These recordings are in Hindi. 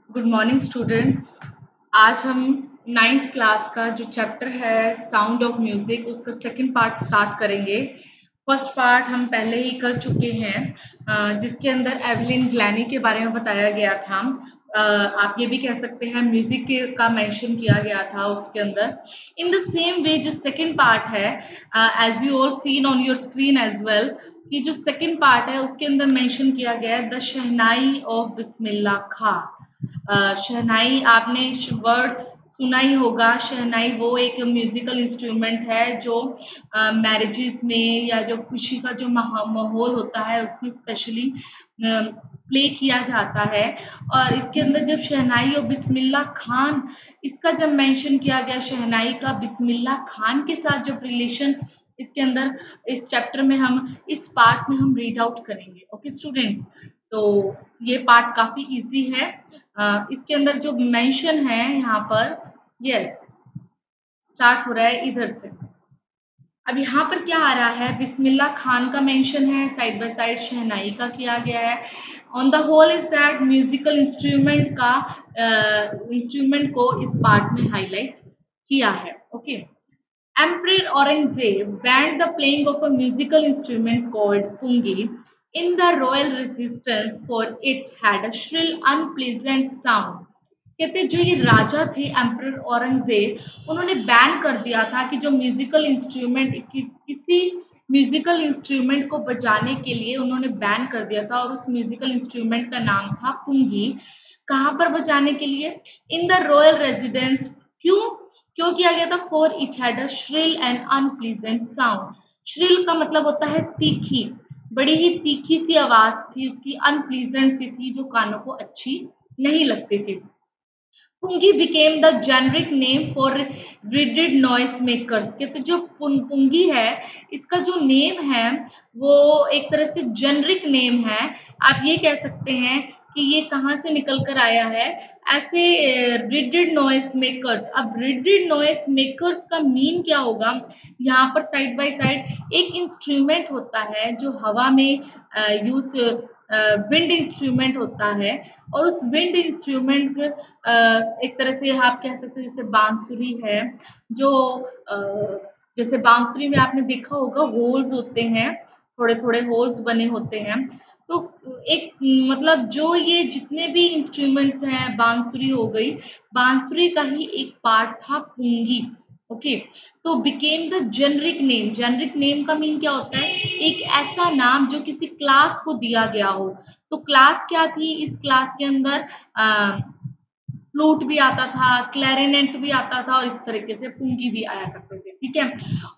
Good morning students. आज हम नाइन्थ क्लास का जो चैप्टर है साउंड ऑफ म्यूज़िक उसका सेकंड पार्ट स्टार्ट करेंगे। फर्स्ट पार्ट हम पहले ही कर चुके हैं, जिसके अंदर एवलिन ग्लैनी के बारे में बताया गया था। आप ये भी कह सकते हैं म्यूज़िक का मेंशन किया गया था उसके अंदर। इन द सेम वे जो सेकंड पार्ट है, as you all seen on your screen as well, कि जो सेकंड पार्ट है उसके अंदर मेंशन किया गया है द शहनाई ऑफ बिस्मिल्लाह खां। शहनाई आपने वर्ड सुना ही होगा। शहनाई वो एक म्यूजिकल इंस्ट्रूमेंट है जो मैरिजेस में या जो खुशी का जो माहौल होता है उसमें स्पेशली प्ले किया जाता है। और इसके अंदर जब शहनाई और बिस्मिल्लाह खान, इसका जब मेंशन किया गया शहनाई का बिस्मिल्लाह खान के साथ जब रिलेशन इसके अंदर इस चैप्टर में हम इस पार्ट में हम रीड आउट करेंगे। ओके स्टूडेंट्स, तो ये पार्ट काफी इजी है। इसके अंदर जो मेंशन है यहाँ पर, यस, स्टार्ट हो रहा है इधर से। अब यहाँ पर क्या आ रहा है, बिस्मिल्लाह खान का मेंशन है, साइड बाय साइड शहनाई का किया गया है। On the whole is that musical instrument को इस पार्ट में हाईलाइट किया है। Okay, Emperor Aurangzeb banned the playing of a musical instrument called pungi in the royal resistance for it had a shrill, unpleasant sound. कहते जो ये राजा थे एम्परर औरंगजेब, उन्होंने बैन कर दिया था कि जो म्यूजिकल इंस्ट्रूमेंट किसी म्यूजिकल इंस्ट्रूमेंट को बजाने के लिए उन्होंने बैन कर दिया था, और उस म्यूजिकल इंस्ट्रूमेंट का नाम था पुंगी। कहाँ पर बजाने के लिए? In the royal residence. क्यों किया गया था? For it had a shrill and unpleasant sound. Shrill का मतलब होता है तीखी, बड़ी ही तीखी सी आवाज थी उसकी, अनप्लीजेंट सी थी, जो कानों को अच्छी नहीं लगती थी। Pungi became the generic name for reeded noise makers. कहते जो पुंगी है, इसका जो नेम है वो एक तरह से जेनरिक नेम है। आप ये कह सकते हैं कि ये कहाँ से निकल कर आया है, ऐसे रिडिड नॉइस मेकर्स। अब रिडिड नॉइस मेकर्स का मीन क्या होगा? यहाँ पर साइड बाय साइड एक इंस्ट्रूमेंट होता है जो हवा में यूज, विंड इंस्ट्रूमेंट होता है, और उस विंड इंस्ट्रूमेंट एक तरह से आप कह सकते हो जैसे बांसुरी है, जो जैसे बांसुरी में आपने देखा होगा होल्स होते हैं, थोड़े थोड़े होल्स बने होते हैं। तो एक मतलब जो ये जितने भी इंस्ट्रूमेंट्स हैं, बांसुरी हो गई, बांसुरी का ही एक पार्ट था पुंगी। ओके, तो became the generic name. Generic name का मीन क्या होता है? एक ऐसा नाम जो किसी क्लास को दिया गया हो। तो क्लास क्या थी? इस क्लास के अंदर फ्लूट भी आता था, क्लैरिनेट भी आता था, और इस तरीके से पुंगी भी आया करते थे। ठीक है,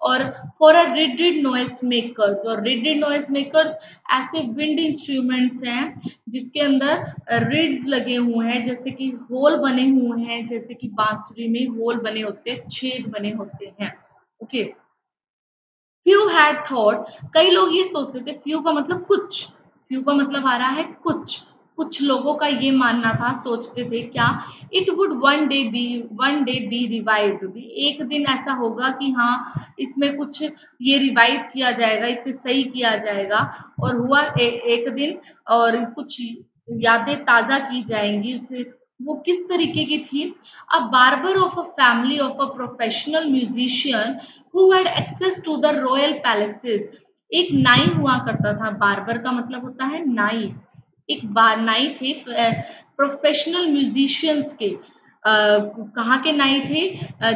और फॉर अ रिडिड नॉइस मेकर्स, और रिडिड नॉइस मेकर्स ऐसे विंड इंस्ट्रूमेंट्स हैं जिसके अंदर रिड्स लगे हुए हैं, जैसे कि होल बने हुए हैं, जैसे कि बांसुरी में होल बने होते हैं, छेद बने होते हैं। ओके, फ्यू हैड थॉट, कई लोग ये सोचते थे, फ्यू का मतलब कुछ, फ्यू का मतलब आ रहा है कुछ लोगों का ये मानना था, सोचते थे क्या? It would one day B revived. एक दिन ऐसा होगा कि हाँ, इसमें कुछ ये रिवाइव किया जाएगा, इसे सही किया जाएगा। और हुआ एक दिन, और कुछ यादें ताजा की जाएंगी उसे। वो किस तरीके की थी? अ barber of a family of a professional musician who had access to the royal palaces। एक नाई हुआ करता था। बार्बर का मतलब होता है नाई। एक बार नाई थे प्रोफेशनल म्यूजिशियंस के। कहाँ के नाई थे?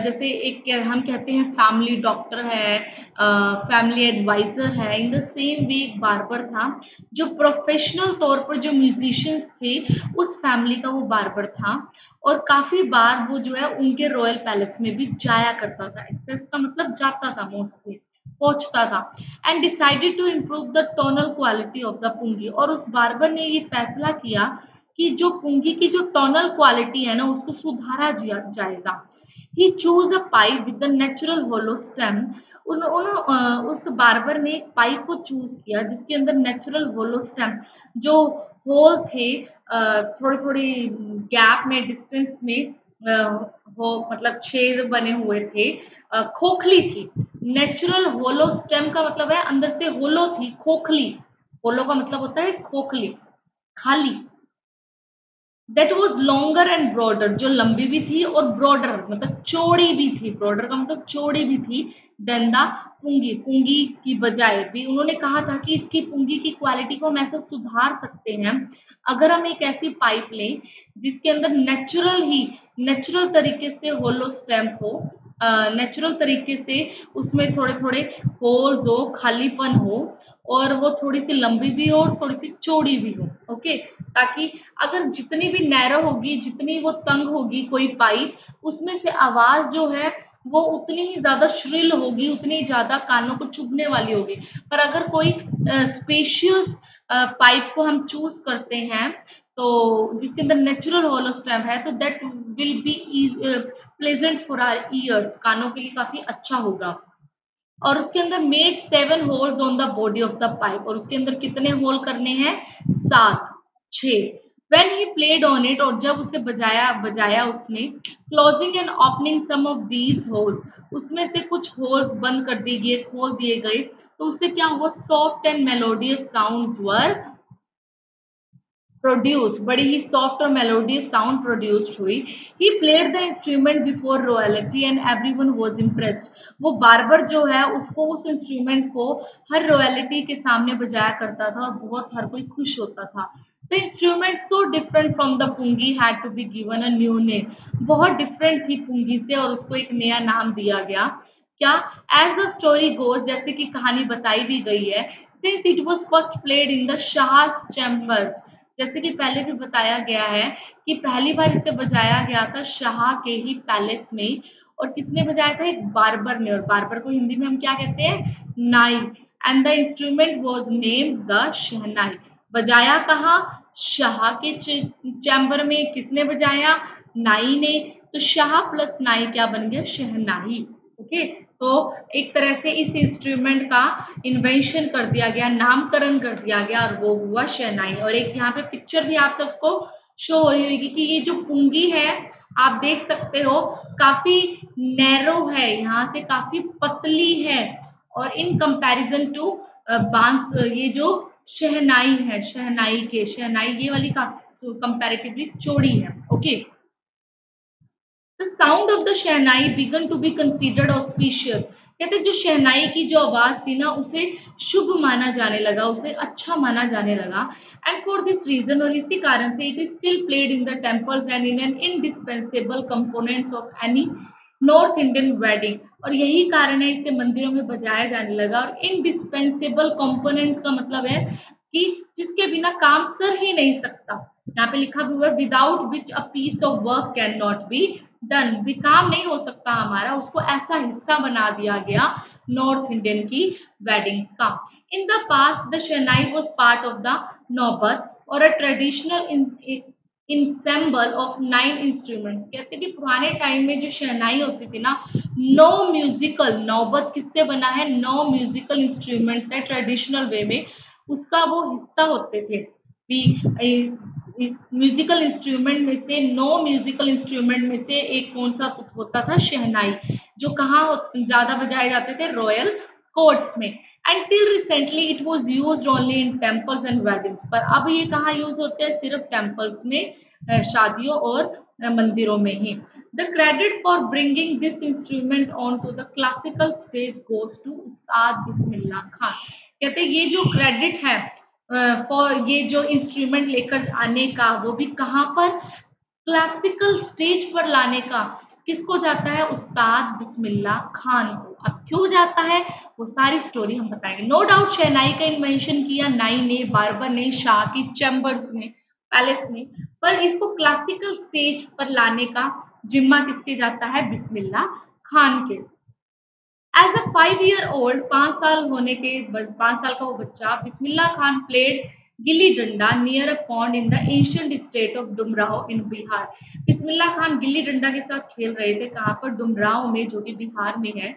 जैसे एक हम कहते हैं फैमिली डॉक्टर है, फैमिली एडवाइजर है, इन द सेम वे एक बार्बर था जो प्रोफेशनल तौर पर जो म्यूजिशियंस थे उस फैमिली का वो बार्बर था। और काफी बार वो जो है उनके रॉयल पैलेस में भी जाया करता था। एक्सेस का मतलब जाता था, मोस्टली पहुंचता था। And decided to improve the tonal quality of the pungi. और उस बार्बर ने ये फैसला किया कि जो पुंगी की जो टोनल क्वालिटी है ना, उसको सुधारा जाएगा। He choose a pipe with the natural hollow stem. उस बार्बर ने एक पाइप को चूज किया जिसके अंदर नेचुरल होलो स्टेम, जो होल थे थोड़ी थोड़ी गैप में, डिस्टेंस में वो मतलब छेद बने हुए थे, खोखली थी। नेचुरल होलो स्टेम का मतलब है अंदर से होलो थी, खोखली। होलो का मतलब होता है खोखली, खाली। That was longer and broader, जो लंबी भी थी और ब्रॉडर मतलब चौड़ी भी थी, ब्रॉडर का मतलब चौड़ी भी थी, देन द पुंगी, पुंगी की बजाय भी उन्होंने कहा था कि इसकी पुंगी की क्वालिटी को हम ऐसा सुधार सकते हैं अगर हम एक ऐसी पाइप लें जिसके अंदर नेचुरल तरीके से होलो स्टैम्प हो, नेचुरल तरीके से उसमें थोड़े थोड़े होल्स हो, खालीपन हो, और वो थोड़ी सी लंबी भी हो और थोड़ी सी चौड़ी भी हो, ओके। ताकि अगर जितनी भी नैरो होगी, जितनी वो तंग होगी कोई पाइप, उसमें से आवाज जो है वो उतनी ही ज्यादा श्रिल होगी, उतनी ज्यादा कानों को चुभने वाली होगी। पर अगर कोई स्पेशियस पाइप को हम चूज करते हैं तो जिसके अंदर नेचुरल होलो स्टेम है, तो that will be pleasant for our ears, कानों के लिए काफी अच्छा होगा। और उसके अंदर made 7 holes on the body of the pipe, और उसके अंदर कितने होल करने हैं? 7, 6। When he played on it, और जब उसे बजाया बजाया उसने, closing and opening some of these holes, उसमें से कुछ होल्स बंद कर दिए गए, खोल दिए गए, तो उससे क्या हुआ? Soft and melodious sounds were produce, बड़ी ही सॉफ्ट और मेलोडियस साउंड प्रोड्यूस्ड हुई। He played the instrument before royalty and everyone was impressed, वो बार्बर जो है उसको, उस इंस्ट्रूमेंट को हर रॉयल्टी के सामने बजाया करता था और बहुत हर कोई खुश होता था। The instrument so different from the pungi had to be given a new name, बहुत डिफरेंट थी पुंगी से और उसको एक नया नाम दिया गया। क्या? एज द स्टोरी गोज, जैसे कि कहानी बताई भी गई है, since it was first played in the Shah chambers, जैसे कि पहले भी बताया गया है कि पहली बार इसे बजाया गया था शाह के ही पैलेस में, और किसने बजाया था? एक बार्बर ने, और बार्बर को हिंदी में हम क्या कहते हैं? नाई। And the instrument was named the shehnai, बजाया कहाँ? शाह के चैम्बर में। किसने बजाया? नाई ने। तो शाह प्लस नाई क्या बन गया? शहनाई, ओके। तो एक तरह से इस इंस्ट्रूमेंट का इन्वेंशन कर दिया गया, नामकरण कर दिया गया, और वो हुआ शहनाई। और एक यहाँ पे पिक्चर भी आप सबको शो हो रही होगी कि ये जो पुंगी है आप देख सकते हो, काफी नैरो है, यहाँ से काफी पतली है, और इन कंपैरिजन टू बांस, ये जो शहनाई है, शहनाई ये वाली काफी कंपैरेटिवली चौड़ी है, okay. The sound of the shehnai began to be considered auspicious, कहते जो शहनाई की जो आवाज थी ना, उसे शुभ माना जाने लगा, उसे अच्छा माना जाने लगा। एंड फॉर दिस रीजन, और इसी कारण से, it is still played in the temples and in an indispensable components of any north Indian wedding, और यही कारण है इसे मंदिरों में बजाया जाने लगा। और इनडिस्पेंसेबल कंपोनेंट्स का मतलब है कि जिसके बिना काम सर ही नहीं सकता। यहाँ पे लिखा भी हुआ है, without which a piece of work can not be done, भी काम नहीं हो सकता हमारा, उसको ऐसा हिस्सा बना दिया गया नॉर्थ इंडियन की वेडिंग्स का। In the past the shehnai was part of the नौबत और a traditional ensemble of 9 instruments, कहते कि पुराने टाइम में जो शहनाई होती थी ना, 9 म्यूजिकल, नौबत किससे बना है? 9 म्यूजिकल इंस्ट्रूमेंट्स है ट्रेडिशनल वे में, उसका वो हिस्सा होते थे। म्यूजिकल इंस्ट्रूमेंट में से, 9 म्यूजिकल इंस्ट्रूमेंट में से एक कौन सा होता था? शहनाई, जो कहाँ ज्यादा बजाए जाते थे? रॉयल कोर्ट्स में। And till recently it was used only in temples and weddings, पर अब ये कहाँ यूज होते हैं? सिर्फ टेम्पल्स में, शादियों और मंदिरों में ही। The credit for bringing this instrument on to the classical stage goes to Ustad Bismillah Khan, कहते ये जो क्रेडिट है फॉर ये जो इंस्ट्रूमेंट लेकर आने का, वो भी कहाँ पर? क्लासिकल स्टेज पर लाने का किसको जाता है? उस्ताद बिस्मिल्लाह खान को। अब क्यों जाता है वो सारी स्टोरी हम बताएंगे। नो डाउट शहनाई का इन्वेंशन किया नाई ने, बार्बर ने, शाह की चैम्बर्स में, पैलेस में, पर इसको क्लासिकल स्टेज पर लाने का जिम्मा किसके जाता है? बिस्मिल्लाह खान के। एज अ 5 year old, 5 साल होने के 5 साल का वो बच्चा, Bismillah Khan played gilli danda near a pond in the ancient state of Dumraon in Bihar. Bismillah Khan गिल्ली डंडा के साथ खेल रहे थे, कहाँ पर? डुमराव में, जो कि बिहार में है।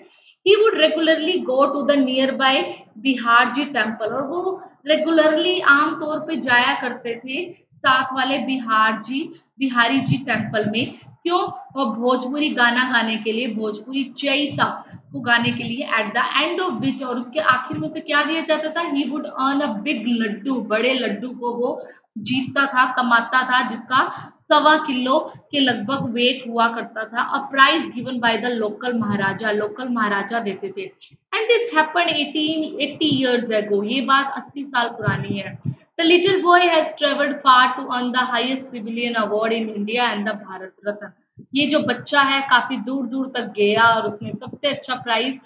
He would regularly go to the nearby Bihar ji temple, और वो रेगुलरली आमतौर पे जाया करते थे साथ वाले बिहारी जी टेम्पल में। क्यों? वो भोजपुरी गाना गाने के लिए, भोजपुरी चैता को गाने के लिए। At the end of which, और उसके आखिर में उसे क्या दिया जाता था, he would earn a big laddu, बड़े लड्डू को वो जीतता था, कमाता था, जिसका 1.25 किलो के लगभग वेट हुआ करता था। A prize given by the local maharaja, local महाराजा देते थे। And this happened 1880 years ago, ये बात 80 साल पुरानी है। The little boy has traveled far to earn the highest civilian award in India and the Bharat Ratna. ये जो बच्चा है काफी दूर दूर तक गया और उसने सबसे अच्छा प्राइज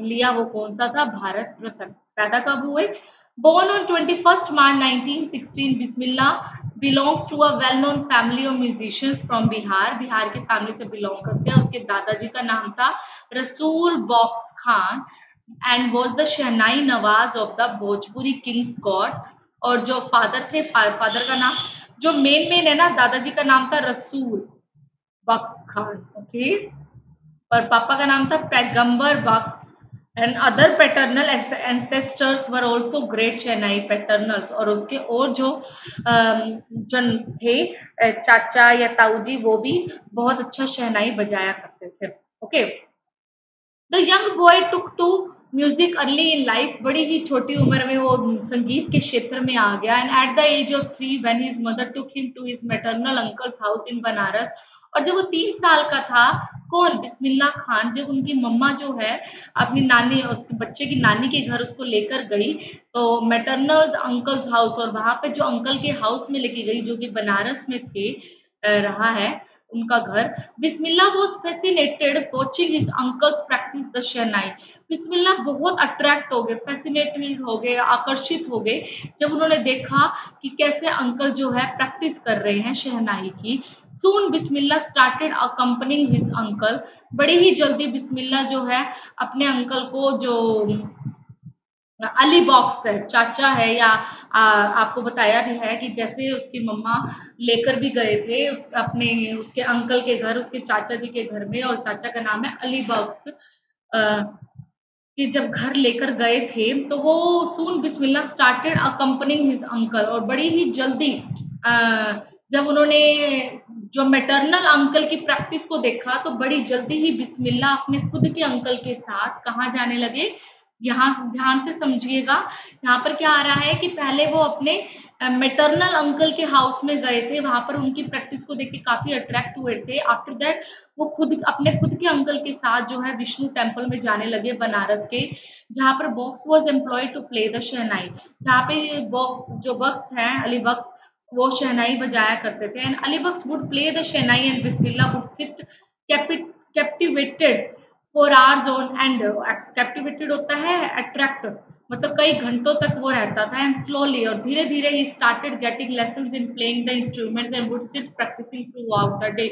लिया, वो कौन सा था, भारत रत्न। पैदा कब हुए, born on 21st March 1916, Bismillah belongs to a well known family of musicians from Bihar, Bihar के फैमिली से बिलोंग करते हैं। उसके दादाजी का नाम था रसूल box Khan and was the shehnai Nawaz of the Bhojpuri Kings court. और जो फादर थे, फादर का नाम, जो मेन है ना, दादाजी का नाम था रसूल बख्श खान, ओके, और पापा का नाम था Paigambar Bakhsh. And other paternal ancestors were also great shehnai paternals, और उसके और जो जन थे चाचा या ताऊजी, वो भी बहुत अच्छा शहनाई बजाया करते थे। Okay, the young boy took to music early in life, बड़ी ही छोटी उम्र में वो संगीत के क्षेत्र में आ गया। And at the age of 3 when his mother took him to his maternal uncle's house in Banaras, और जब वो 3 साल का था, कौन, बिस्मिल्ला खान, जब उनकी मम्मा जो है अपनी नानी, उसके बच्चे की नानी के घर उसको लेकर गई, तो मैटरनल अंकल्स हाउस, और वहां पे जो अंकल के हाउस में लेके गई, जो कि बनारस में थे, रहा है उनका घर। Bismillah was fascinated watching his uncles practice the shehnai, Bismillah बहुत अट्रैक्ट हो गए, फैसिनेटेड हो गए, आकर्षित हो गए जब उन्होंने देखा कि कैसे अंकल जो है प्रैक्टिस कर रहे हैं शहनाई की। सून बिस्मिल्ला स्टार्टेड अकम्पनिंग हिज अंकल, बड़ी ही जल्दी बिस्मिल्ला जो है अपने अंकल को, जो अली बॉक्स है, चाचा है, या आपको बताया भी है कि जैसे उसकी मम्मा लेकर भी गए थे अपने उसके अंकल के घर, उसके चाचा जी के घर में, और चाचा का नाम है अली बॉक्स, कि जब घर लेकर गए थे तो वो सून बिस्मिल्ला स्टार्टेड अकम्पनिंग हिज अंकल, और बड़ी ही जल्दी जब उन्होंने जो मैटरनल अंकल की प्रैक्टिस को देखा, तो बड़ी जल्दी ही बिस्मिल्ला अपने खुद के अंकल के साथ कहाँ जाने लगे। यहाँ ध्यान से समझिएगा, यहाँ पर क्या आ रहा है कि पहले वो अपने मैटरनल अंकल के हाउस में गए थे, वहां पर उनकी प्रैक्टिस को देख के काफी अट्रैक्ट हुए थे। आफ्टर दैट वो अपने खुद के अंकल के साथ जो है विष्णु टेम्पल में जाने लगे बनारस के, जहाँ पर Bux was employed to play the shehnai, जहाँ पे बॉक्स है अली बख्श, वो शहनाई बजाया करते थे। And Ali Bakhsh would play the shehnai and Bismillah would sit captivated for hours on and, captivated होता है अट्रैक्ट, मतलब कई घंटों तक वो रहता था। एंड स्लोली, और धीरे धीरे he started getting lessons in playing the instruments and would sit practising throughout the day,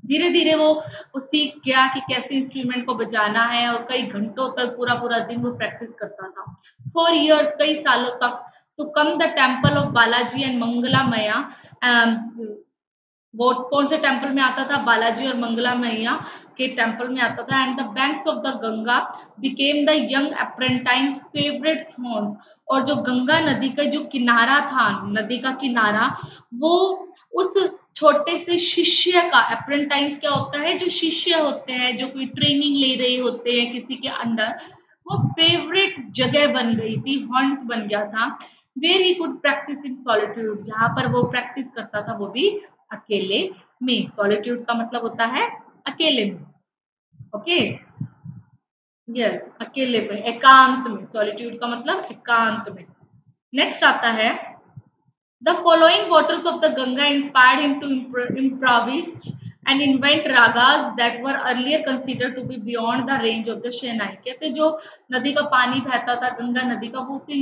धीरे धीरे वो सीख गया कि कैसे इंस्ट्रूमेंट को बजाना है, और कई घंटों तक पूरा पूरा दिन वो प्रैक्टिस करता था। 4 years, कई सालों तक, to come the temple of Balaji and Mangala Maiya, वो कौन से टेम्पल में आता था, बालाजी और मंगला मैया के टेम्पल में आता था। And the banks of the Ganga became the young apprentice favourite horns, और जो गंगा नदी का जो किनारा था, नदी का किनारा, वो उस छोटे से शिष्य का, अप्रेंटाइज क्या होता है, जो शिष्य होते हैं, जो कोई ट्रेनिंग ले रहे होते हैं किसी के अंडर, वो फेवरेट जगह बन गई थी, हॉन्ट बन गया था। Where he could practise in solitude, जहां पर वो प्रैक्टिस करता था वो भी अकेले में। सॉलिट्यूड का मतलब होता है अकेले में, ओके, यस, अकेले में, एकांत में, सॉलिट्यूड का मतलब एकांत में। नेक्स्ट आता है, the following waters of the Ganga inspired him to improvise and invent ragas that were earlier considered to be beyond the range of the शहनाई। कहते जो नदी का पानी बहता था, गंगा नदी का, वो उसे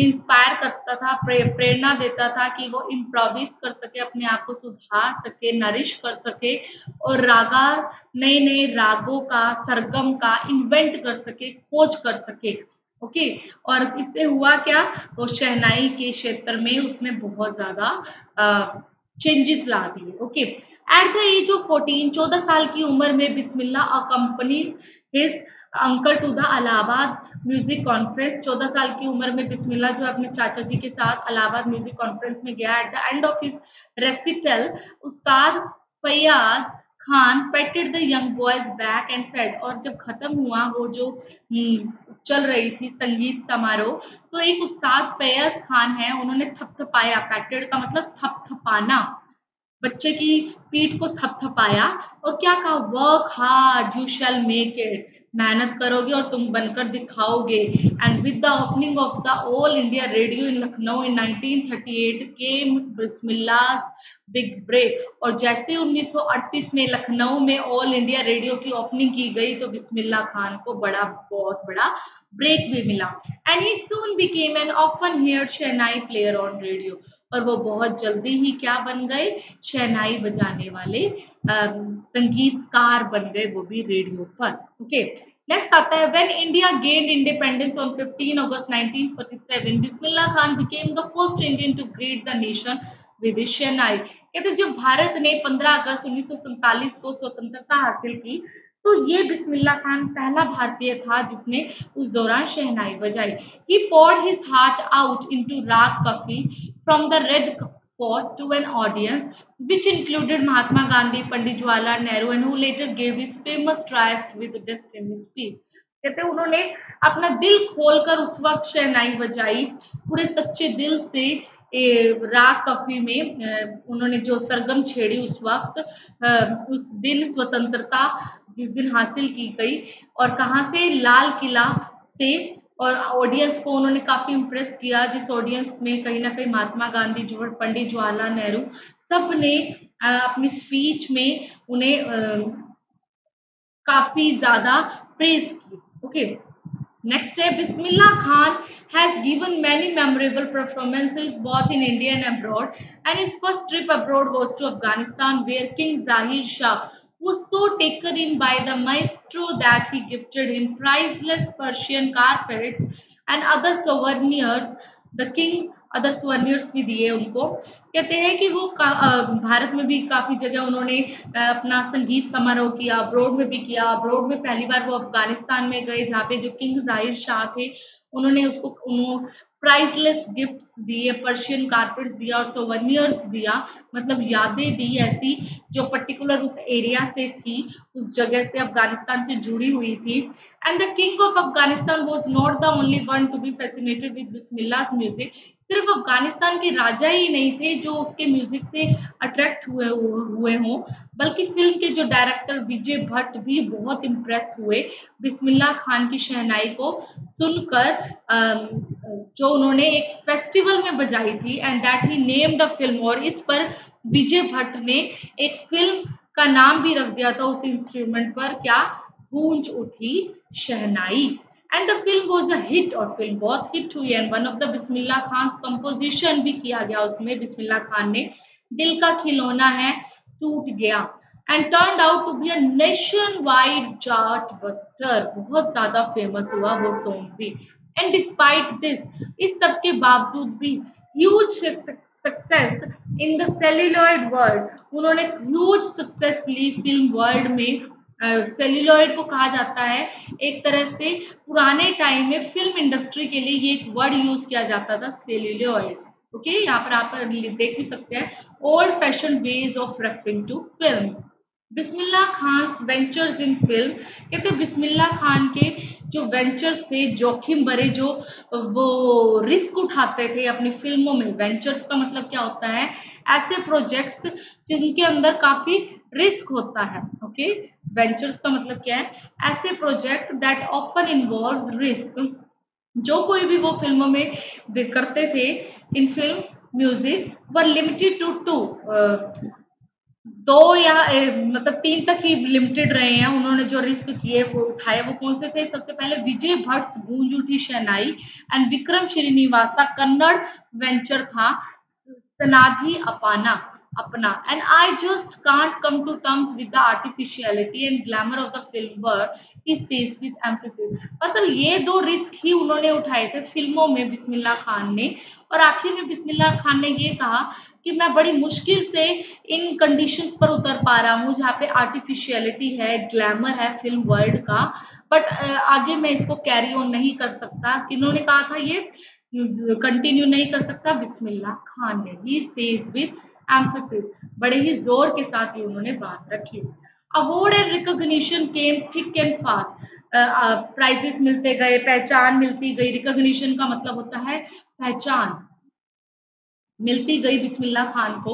इंस्पायर करता था, प्रेरणा देता था कि वो इम्प्रोवाइज कर सके, अपने आप को सुधार सके, नरिश कर सके, और रागा, नए नए रागों का, सरगम का इन्वेंट कर सके, खोज कर सके, ओके। और इससे हुआ क्या, वो शहनाई के क्षेत्र में उसने बहुत ज्यादा चेंजेस ला दिए, okay. At the age of 14, 14 साल की उम्र में Bismillah accompanied his uncle to the Allahabad music conference, 14 साल की उम्र में बिस्मिल्ला जो अपने चाचा जी के साथ इलाहाबाद म्यूजिक कॉन्फ्रेंस में गया। At the end of his recital, Ustad Faiyaz Khan patted the young boy's back and said, और जब खत्म हुआ वो जो चल रही थी संगीत समारोह, तो एक उस्ताद फैयज खान है, उन्होंने थपथपाया, पेटेड का मतलब थपथपाना, बच्चे की पीठ को थपथपाया और क्या कहा, work hard you shall make it, मेहनत करोगे और तुम बनकर दिखाओगे। And with the opening of the All India Radio in Lucknow in 1938 came Bismillah big break, और जैसे 1938 में लखनऊ में ऑल इंडिया रेडियो की ओपनिंग की गई तो बिस्मिल्लाह खान को बहुत बड़ा ब्रेक भी मिला। And he soon became an often heard shehnai player on radio, और वो बहुत जल्दी ही क्या बन गए, शहनाई बजाने वाले संगीतकार बन गए, वो भी रेडियो पर। ओके, नेक्स्ट आता है when India gained independence on 15 August 1947 Bismillah Khan became the first Indian to greet the nation with shehnai. कहते जब भारत ने 15 अगस्त 1947 को स्वतंत्रता हासिल की, तो ये बिस्मिल्लाह खान पहला भारतीय था जिसने उस दौरान शहनाई बजाई। ही poured his heart out into राग coffee from the Red Fort to an audience which included Mahatma Gandhi, Pandit Jawaharlal Nehru, and who later gave his famous Tryst with Destiny speech. कहते उन्होंने अपना दिल खोलकर उस वक्त शहनाई बजाई, पूरे सच्चे दिल से राग कफी में उन्होंने जो सरगम छेड़ी उस वक्त, उस दिन स्वतंत्रता जिस दिन हासिल की गई, और कहाँ से, लाल किला से, और ऑडियंस को उन्होंने काफी इम्प्रेस किया, जिस ऑडियंस में कहीं ना कहीं महात्मा गांधी, जो पंडित जवाहरलाल नेहरू, सब ने अपनी स्पीच में उन्हें काफी ज्यादा प्रेज की। ओके, नेक्स्ट है Bismillah Khan has given many memorable performances both in India and abroad, and his first trip abroad was to Afghanistan where King Zahir Shah was so taken in by the maestro that he gifted him priceless Persian carpets and other souvenirs. The king other souvenirs भी दिए उनको। कहते हैं कि वो भारत में भी काफ़ी जगह उन्होंने अपना संगीत समारोह किया, अब्रोड में भी किया। अब्रोड में पहली बार वो अफगानिस्तान में गए, जहाँ पे जो किंग जाहिर शाह थे उन्होंने उसको प्राइसलेस गिफ्ट्स दिए, पर्शियन कारपेट्स दिया और सोवेनियर्स दिया, मतलब यादें दी ऐसी जो पर्टिकुलर उस एरिया से थी, उस जगह से, अफगानिस्तान से जुड़ी हुई थी। And the king of Afghanistan was not the only one to be fascinated with Bismillah's music. सिर्फ अफगानिस्तान के राजा ही नहीं थे जो उसके म्यूजिक से अट्रैक्ट हुए हों, बल्कि फिल्म के जो डायरेक्टर विजय भट्ट भी बहुत इम्प्रेस हुए बिस्मिल्लाह खान की शहनाई को सुनकर, जो उन्होंने एक फेस्टिवल में बजाई थी, and that he named a film, और इस पर विजय भट्ट ने एक फिल्म का नाम भी रख दिया था उस इंस्ट्रूमेंट पर, क्या, गूंज उठी शहनाई। And the film was a hit, और फिल्म बहुत हिट हुई, and one of the Bismillah Khan composition भी किया गया उसमें, बिस्मिल्लाह खान ने, दिल का खिलौना है टूट गया, and turned out to be a nationwide chartbuster, बहुत ज्यादा फेमस हुआ वो सॉन्ग भी। एंड डिस्पाइट दिस, इस सब के बावजूद भी, huge success in the celluloid world, उन्होंने ह्यूज सक्सेस ली फिल्म वर्ल्ड में। सेल्यूलॉइड को कहा जाता है एक तरह से, पुराने टाइम में फिल्म इंडस्ट्री के लिए ये एक वर्ड यूज किया जाता था, सेल्यूलॉइड। ओके, यहाँ पर आप देख भी सकते हैं, old fashion ways of referring to films. Bismillah Khan's ventures in film, कहते बिस्मिल्लाह खान के जो वेंचर्स थे, जोखिम भरे, जो वो रिस्क उठाते थे अपनी फिल्मों में। वेंचर्स का मतलब क्या होता है, ऐसे प्रोजेक्ट्स जिनके अंदर काफी रिस्क होता है। ओके, वेंचर्स का मतलब क्या है, ऐसे project that often involves risk, जो कोई भी वो फिल्मों में करते थे in film music, were limited to दो या मतलब 3 तक ही लिमिटेड रहे हैं। उन्होंने जो रिस्क किए वो उठाए, वो कौन से थे, सबसे पहले विजय भट्ट गूंज उठी शहनाई, एंड विक्रम श्रीनिवासा कन्नड़ वेंचर था Sanadhi Appanna, and I just can't come to terms with the artificiality and glamour of the film world, he says with emphasis. मतलब ये 2 रिस्क ही उन्होंने उठाए थे फिल्मों में बिस्मिल्लाह खान ने, और आखिर में बिस्मिल्लाह खान ने ये कहा कि मैं बड़ी मुश्किल से इन कंडीशंस पर उतर पा रहा हूँ जहाँ पे आर्टिफिशियलिटी है, ग्लैमर है फिल्म वर्ल्ड का, बट आगे मैं इसको कैरी ऑन नहीं कर सकता। इन्होंने कहा था ये कंटिन्यू नहीं कर सकता बिस्मिल्लाह खान ने, ही सेज विद एम्फेसिस, बड़े ही जोर के साथ ही उन्होंने बात रखी। Award and recognition came thick and fast, prizes मिलते गए, पहचान मिलती गई। रिकॉग्निशन का मतलब होता है पहचान मिलती गई बिस्मिल्लाह खान को,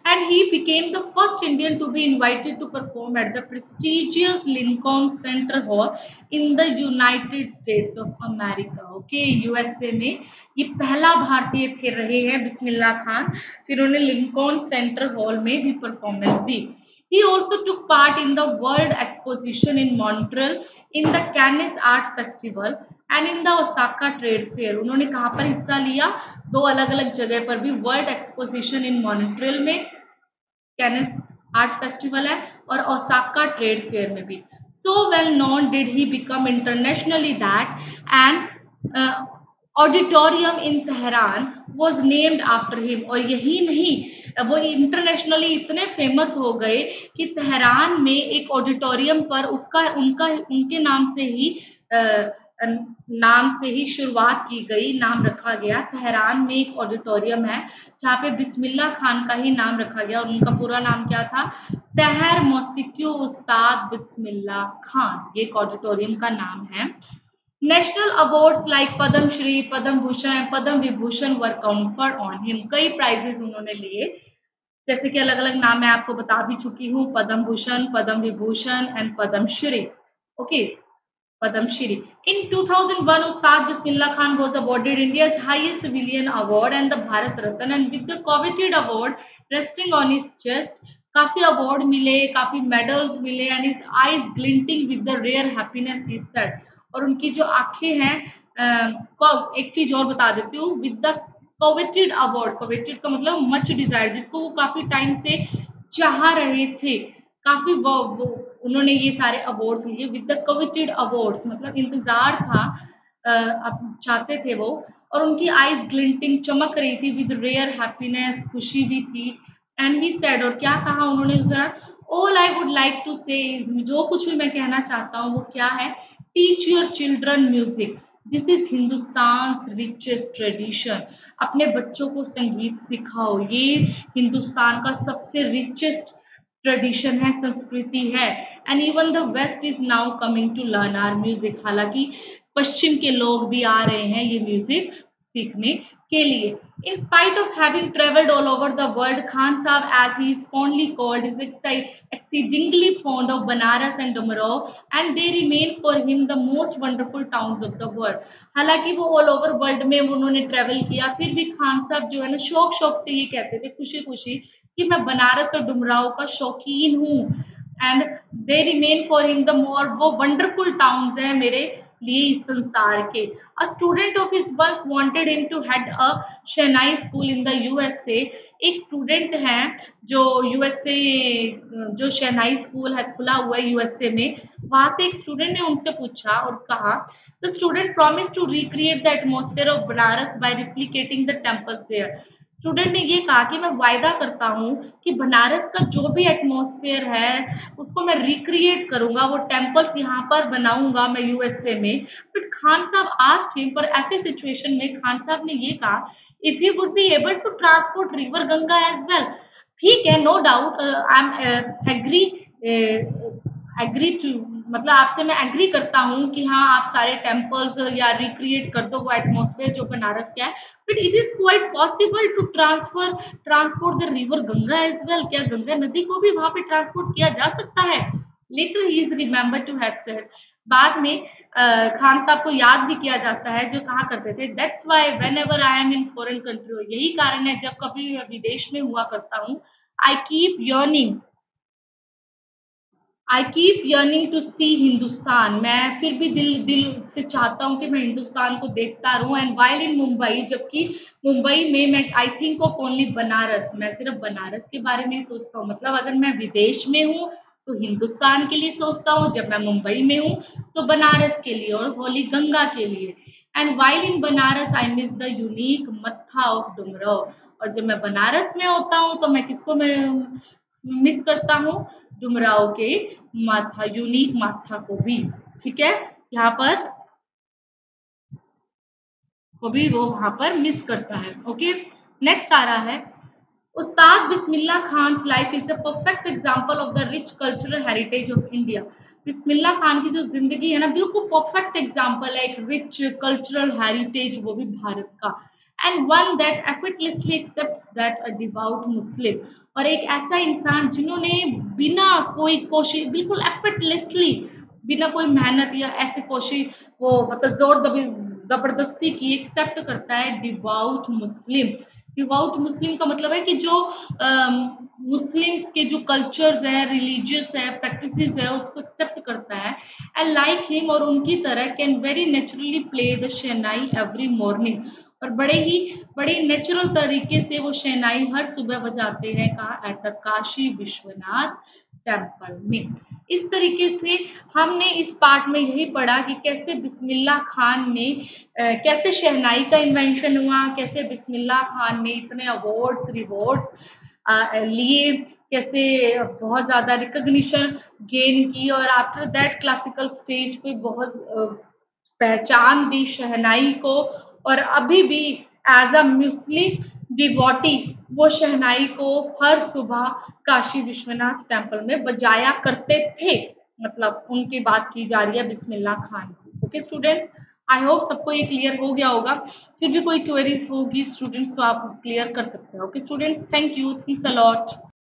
and he became the first Indian to be invited to perform at the prestigious Lincoln Center hall in the United States of America. Okay, USA में ये पहला भारतीय थे रहे हैं बिस्मिल्लाह खान जिन्होंने लिंकन सेंटर हॉल में भी performance the. He also took part in the World Exposition in Montreal, in the Cannes Art Festival and in the Osaka Trade Fair. उन्होंने कहाँ पर हिस्सा लिया? दो अलग अलग जगह पर भी, वर्ल्ड एक्सपोजिशन इन मॉन्ट्रियल में, कैनेस आर्ट फेस्टिवल है, और ओसाका ट्रेड फेयर में भी। So well known did he become internationally that and auditorium in Tehran was named after him. और यही नहीं, वो इंटरनेशनली इतने फेमस हो गए कि तेहरान में एक ऑडिटोरियम पर उनके नाम से ही शुरुआत की गई, नाम रखा गया। तेहरान में एक ऑडिटोरियम है जहाँ पे बिस्मिल्लाह खान का ही नाम रखा गया, और उनका पूरा नाम क्या था? तहर मौसिकी उस्ताद बिस्मिल्लाह खान, ये एक ऑडिटोरियम का नाम है। National awards like Padma Shri, Padma Bhushan, Padma Vibhushan were conferred on him. कई प्राइजेस उन्होंने लिए, जैसे कि अलग अलग नाम मैं आपको बता भी चुकी हूँ, Padma Bhushan, Padma Vibhushan and Padma Shri. Okay, Padma Shri. In 2001, Ustad Bismillah Khan was awarded India's highest civilian award and the Bharat Ratna, and with the coveted award resting on his chest, काफी अवार्ड मिले, काफी मेडल्स मिले, and his eyes glinting with the rare happiness, he said। और उनकी जो आंखें हैं, एक चीज और बता देती हूँ, with the coveted award, coveted का मतलब मच डिजायर, जिसको वो काफी टाइम से चाह रहे थे, काफी वो उन्होंने ये सारे अवार्ड्स लिए। विद द कोवेटेड अवार्ड्स मतलब इंतजार था, अब चाहते थे वो, और उनकी आईज ग्लिंटिंग, चमक रही थी, विद रेयर हैप्पीनेस, खुशी भी थी। एंड ही सेड, और क्या कहा उन्होंने उस दौरान? All I would like to say, जो कुछ भी मैं कहना चाहता हूँ वो क्या है? Teach your children music, this is Hindustan richest tradition. अपने बच्चों को संगीत सिखाओ, ये हिंदुस्तान का सबसे रिचेस्ट ट्रेडिशन है, संस्कृति है। And even the west is now coming to learn our music, हालांकि पश्चिम के लोग भी आ रहे हैं ये म्यूजिक सीखने के लिए। In spite of having traveled all over the world, Khan Sahab, as he is fondly called, is exceedingly fond of Banaras and Dumrao, and they remain for him the most wonderful towns of the world। हालांकि वो ऑल ओवर वर्ल्ड में उन्होंने ट्रेवल किया, फिर भी खान साहब जो है ना, शौक शौक से ये कहते थे, खुशी खुशी, कि मैं बनारस और डुमराव का शौकीन हूँ। And they remain for him the more, वो वंडरफुल टाउन्स हैं मेरे लिए इस संसार के। A student of his once wanted him to head a shehnai school in the USA. एक स्टूडेंट हैं जो यूएसए, जो शहनाई स्कूल है खुला हुआ है यूएसए में, वहां से एक स्टूडेंट ने उनसे पूछा और कहा, the student promise to recreate the atmosphere of Banaras by replicating the temples there. Student ने ये कहा कि मैं वायदा करता हूँ कि बनारस का जो भी एटमॉस्फेयर है उसको मैं रिक्रिएट करूंगा, वो टेम्पल्स यहाँ पर बनाऊंगा मैं यूएसए में। बट खान साहब आस्क्ड हिम, पर ऐसे सिचुएशन में खान साहब ने ये कहा, if you would be able to transport river Ganga as well. ठीक है, no doubt, I am agree to, मतलब आपसे मैं एग्री करता हूँ कि हाँ आप सारे टेम्पल्स या रिक्रिएट कर दो वो एटमॉस्फेयर जो बनारस का है, but it is quite possible to transport the river Ganga as well. क्या गंगा नदी को भी वहां पे ट्रांसपोर्ट किया जा सकता है? Later he is remember to have said, बाद में खान साहब को याद भी किया जाता है, जो कहा करते थे, that's why whenever I am in foreign country, यही कारण है जब कभी विदेश में हुआ करता हूँ, आई कीप यर्निंग टू सी हिंदुस्तान, मैं फिर भी दिल से चाहता हूँ कि मैं हिंदुस्तान को देखता रहूँ। एंड वाइल इन मुंबई, जबकि मुंबई में मैं I think of only Banaras, मैं सिर्फ बनारस के बारे में ही सोचता हूँ। मतलब अगर मैं विदेश में हूँ तो हिंदुस्तान के लिए सोचता हूँ, जब मैं मुंबई में हूँ तो बनारस के लिए और होली गंगा के लिए। And while in Banaras I miss the unique मत्था ऑफ डुमराव, और जब मैं बनारस में होता हूँ तो मैं किसको मैं मिस करता हूँ? डुमराव के माथा, यूनिक माथा को भी। ठीक है, यहाँ पर को भी वो वहां पर मिस करता है। ओके, नेक्स्ट आ रहा है, Ustad Bismillah Khan's life is a perfect example of the rich cultural heritage of India. Bismillah Khan की जो जिंदगी है ना बिल्कुल परफेक्ट एग्जाम्पल है एक रिच कल्चरल हेरिटेज वो भी भारत का and one that effortlessly accepts that a devout Muslim और एक ऐसा इंसान जिन्होंने बिना कोई कोशिश बिल्कुल एफर्टलेसली बिना कोई मेहनत या ऐसे कोशिश वो मतलब जोर दबी जबरदस्ती की एक्सेप्ट करता है डिवाउट मुस्लिम। डिवाउट मुस्लिम का मतलब है कि जो मुस्लिम्स के जो कल्चर्स है रिलीजियस है प्रैक्टिसेस है उसको एक्सेप्ट करता है एंड लाइक हिम और उनकी तरह can very naturally play the shehnai every morning और बड़े नेचुरल तरीके से वो शहनाई हर सुबह बजाते हैं कहा at the Kashi Vishwanath temple में। इस तरीके से हमने इस पार्ट में यही पढ़ा कि कैसे बिस्मिल्लाह खान ने कैसे शहनाई का इन्वेंशन हुआ, कैसे बिस्मिल्लाह खान ने इतने अवार्ड्स रिवॉर्ड्स लिए, कैसे बहुत ज़्यादा रिकॉग्निशन गेन की और आफ्टर दैट क्लासिकल स्टेज पे बहुत पहचान दी शहनाई को और अभी भी एज अ मुस्लिम डिवोटी वो शहनाई को हर सुबह काशी विश्वनाथ टेम्पल में बजाया करते थे। मतलब उनकी बात की जा रही है बिस्मिल्लाह खान की। ओके स्टूडेंट्स, आई होप सबको ये क्लियर हो गया होगा। फिर भी कोई क्वेरीज होगी स्टूडेंट्स तो आप क्लियर कर सकते हो। Okay students, thank you, thanks a lot.